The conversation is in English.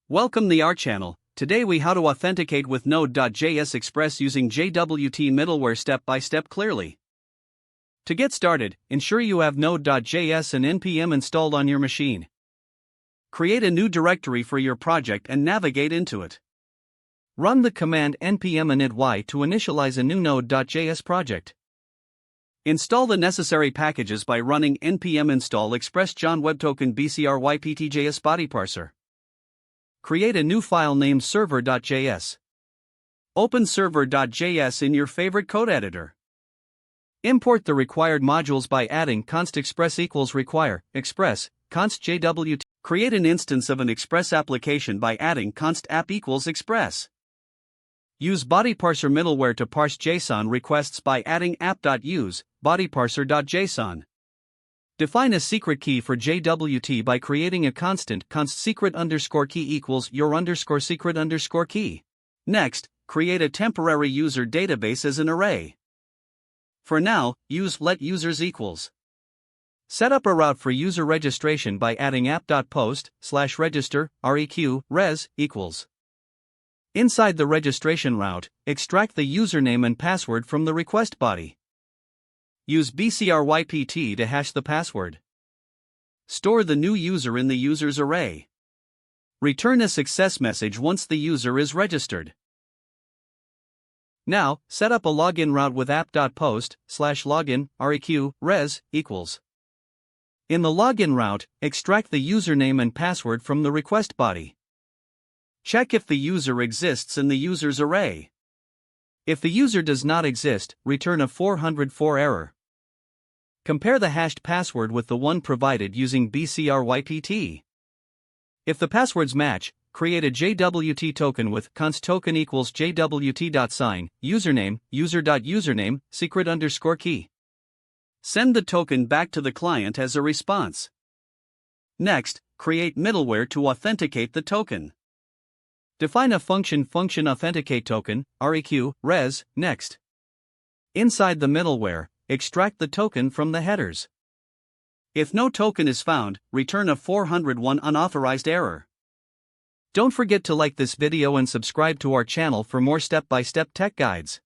Welcome to our channel. Today we how to authenticate with Node.js Express using JWT middleware step by step clearly. To get started, ensure you have Node.js and npm installed on your machine. Create a new directory for your project and navigate into it. Run the command npm init to initialize a new Node.js project. Install the necessary packages by running npm install express John webtoken bcryptjs body parser. Create a new file named server.js. Open server.js in your favorite code editor. Import the required modules by adding const express equals require express const JWT. Create an instance of an Express application by adding const app equals express. Use body parser middleware to parse JSON requests by adding app.use bodyparser.json. Define a secret key for JWT by creating a constant const secret underscore key equals your underscore secret underscore key. Next, create a temporary user database as an array. For now, use let users equals. Set up a route for user registration by adding app.post/register req res equals. Inside the registration route, extract the username and password from the request body. Use bcrypt to hash the password. Store the new user in the users array. Return a success message once the user is registered. Now, set up a login route with app.post/login req res equals. In the login route, extract the username and password from the request body. Check if the user exists in the users array. If the user does not exist, return a 404 error. Compare the hashed password with the one provided using bcrypt. If the passwords match, create a JWT token with const token equals jwt.sign, username, user.username, secret underscore key. Send the token back to the client as a response. Next, create middleware to authenticate the token. Define a function authenticate token, req, res, next. Inside the middleware, extract the token from the headers. If no token is found, return a 401 unauthorized error. Don't forget to like this video and subscribe to our channel for more step-by-step tech guides.